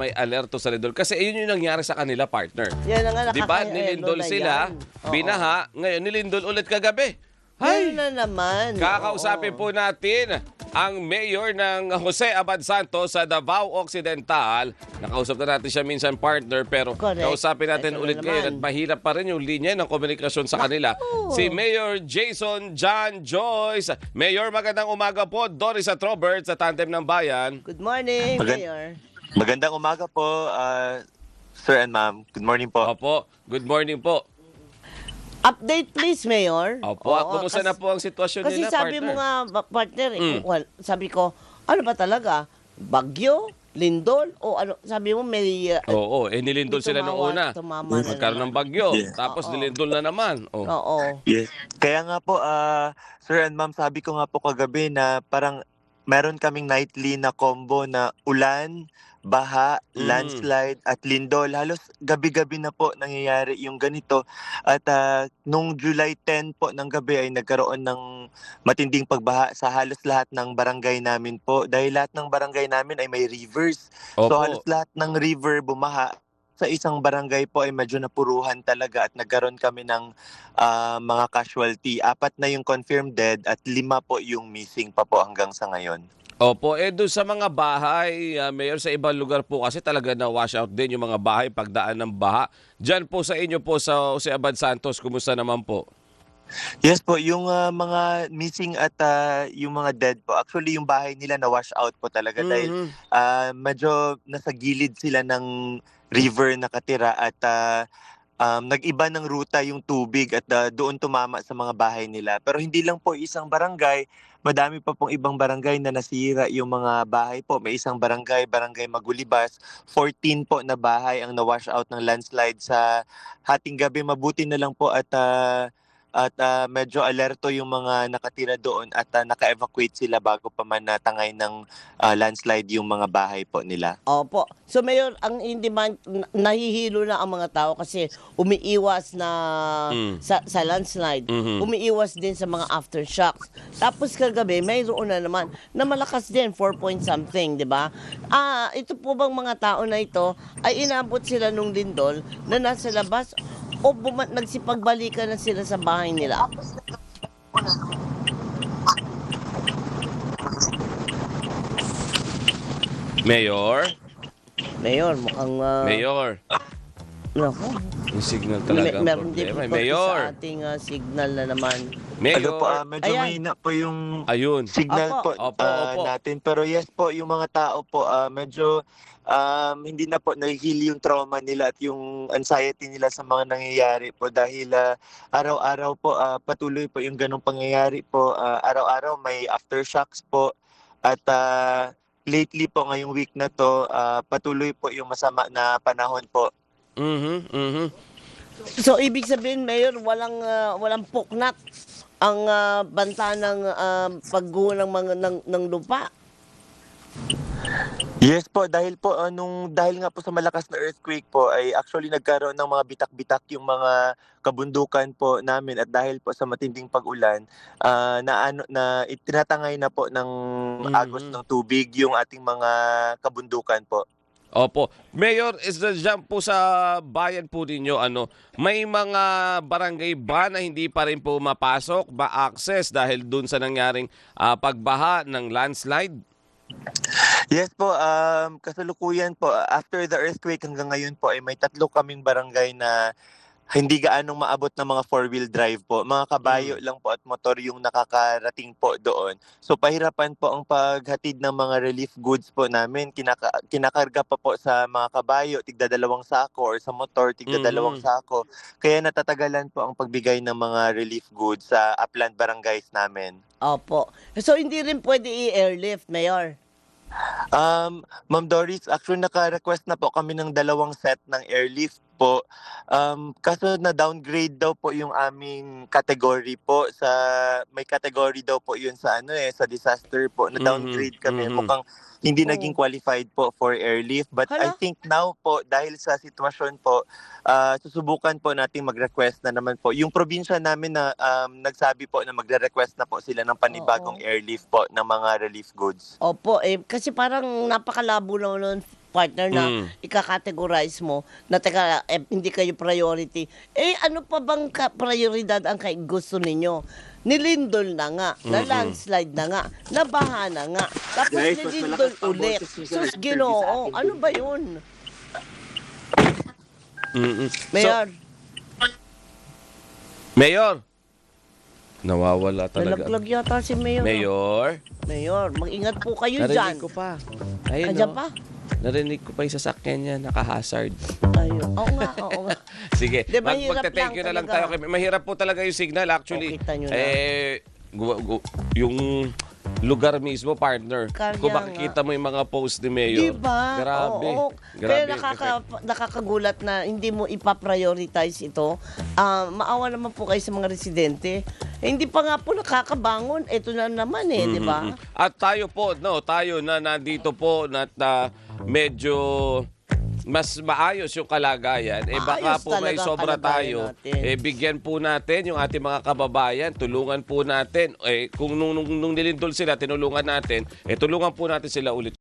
may alerto sa lindol. Kasi yun yung nangyari sa kanila, partner. Yan na nga, Di ba? nakaka-alerto Nilindol na sila, yan. Oo. binaha, ngayon nilindol ulit kagabi. Meron na naman. Kakausapin po natin ang mayor ng Jose Abad Santos sa Davao Occidental. Nakausap na natin siya minsan, partner, pero Correct. kausapin natin Ito na ulit ngayon at naman. mahirap pa rin yung linya ng komunikasyon sa kanila. Si Mayor Jason John Joyce. Mayor, magandang umaga po. Doris at Robert sa Tandem ng Bayan. Good morning, Mayor. Magandang umaga po, sir and ma'am. Good morning po. Opo, good morning po. Update please, Mayor. Opo, Oo, kumusta na po ang sitwasyon Kasi nila, sabi partner? mo nga, partner, well, sabi ko, ano ba talaga? Bagyo? Lindol? O ano? Sabi mo may... Oo, nilindol sila noong una. Tumama na Magkaroon ng naman. bagyo. Yeah. Tapos Oo. nilindol na naman. Oh. Oo. Yes. Kaya nga po, sir and ma'am, sabi ko nga po kagabi na parang meron kaming nightly na combo na ulan, baha, landslide at lindol. Halos gabi-gabi na po nangyayari yung ganito. At nung July 10 po ng gabi ay nagkaroon ng matinding pagbaha sa halos lahat ng barangay namin po. Dahil lahat ng barangay namin ay may rivers. Opo. So halos lahat ng river bumaha. Sa isang barangay po ay medyo napuruhan talaga at nagkaroon kami ng mga casualty. 4 na yung confirmed dead at 5 po yung missing pa po hanggang sa ngayon. Opo, doon sa mga bahay, Mayor, sa ibang lugar po kasi talaga na-wash out din yung mga bahay pagdaan ng baha. Diyan po sa inyo po sa Jose Abad Santos, kumusta naman po? Yes po, yung mga missing at yung mga dead po, actually yung bahay nila na-wash out po talaga dahil medyo nasa gilid sila ng river nakatira at nag-iba ng ruta yung tubig at doon tumama sa mga bahay nila. Pero hindi lang po isang barangay, madami pa pong ibang barangay na nasira yung mga bahay po. May isang barangay, Barangay Magulibas, 14 po na bahay ang na-wash out ng landslide sa hating gabi. Mabuti na lang po at medyo alerto yung mga nakatira doon at naka-evacuate sila bago pa man natangay ng landslide yung mga bahay po nila. Opo. So, Mayor, ang hindi man, nahihilo na ang mga tao kasi umiiwas na sa landslide. Umiiwas din sa mga aftershocks. Tapos kagabi, mayroon na naman na malakas din, 4 point something, di ba? Ito po bang mga tao na ito ay inabot sila nung lindol na nasa labas o nagsipagbalikan na sila sa bahay nila? Mayor? Mayor, mukhang... Mayor? Naku, Yung signal talaga ang meron din problema. po Mayor? sa ating signal na naman. Mayor? Ano po, medyo Ayan. mahina po yung Ayun. signal Opo. po Opo. natin. Pero yes po, yung mga tao po, medyo hindi na po nahihil yung trauma nila at yung anxiety nila sa mga nangyayari po dahil araw-araw po patuloy po yung ganong pangyayari po. Araw-araw may aftershocks po at lately po ngayong week na to, patuloy po yung masama na panahon po. So, ibig sabihin, Mayor, walang puknat ang banta ng pagguho ng lupa. Yes po, dahil po dahil nga po sa malakas na earthquake po ay actually nagkaroon ng mga bitak-bitak yung mga kabundukan po namin at dahil po sa matinding pag-ulan na itinatangay na po ng agos ng tubig yung ating mga kabundukan po. Opo. Mayor, dyan po sa bayan po ninyo, may mga barangay ba na hindi pa rin po mapasok, ma-access dahil dun sa nangyaring pagbaha ng landslide? Yes po, kasalukuyan po, after the earthquake hanggang ngayon po ay may 3 kaming barangay na hindi gaanong maabot ng mga 4-wheel drive po. Mga kabayo lang po at motor yung nakakarating po doon. So pahirapan po ang paghatid ng mga relief goods po namin. Kinakarga pa po sa mga kabayo, tigda 2 sako or sa motor, tigda 2 sako. Kaya natatagalan po ang pagbigay ng mga relief goods sa upland barangays namin. Opo. So, hindi rin pwede i-airlift, Mayor? Ma'am Doris, actually naka-request na po kami ng 2 set ng airlift po. Kaso na downgrade daw po yung aming category po sa may category daw po yun sa sa disaster po na downgrade kami. Mukhang hindi naging qualified po for airlift, but I Hala? think now po dahil sa sitwasyon po susubukan po nating mag-request na naman po. Yung probinsya namin na nagsabi po na magre-request na po sila ng panibagong airlift po ng mga relief goods. Opo, kasi parang napakalabo naman partner na ikakategorize mo na teka, hindi kayo priority. Ano pa bang prioridad ang gusto ninyo? Nilindol na nga, na landslide na nga, nabaha na nga, tapos Guys, mas nilindol malakas ang ulit. boses niyo sa Sus, nag-service Ginoo, sa akin. ano ba yun? So, Mayor, Mayor, nawawala talaga. nalaglag yata si Mayor. Mayor, Mayor, mag-ingat po kayo dyan. narinig ko pa. Ayun, Andyan no? pa? Narinig ko pa yung sasakyan niya, naka-hazard. Ayun. Oo nga, oo nga. Sige, Di, mahirap magte-thank you na lang tayo. talaga. Mahirap po talaga yung signal actually. O, kita nyo na. Yung lugar mismo, partner. Kaya Kung nga. makikita mo yung mga post ni Mayor. Diba? Grabe. Oo. Grabe. Kaya nakakagulat na hindi mo ipaprioritize ito. Maawa naman po kayo sa mga residente. Hindi pa nga po nakakabangon. Ito na naman di ba? At tayo po, tayo na nandito po na medyo mas maayos yung kalagayan, baka Maayos po may talaga ang sobra kalagayan tayo, natin. bigyan po natin yung ating mga kababayan, tulungan po natin, kung nung nilindol sila, tinulungan natin, tulungan po natin sila ulit.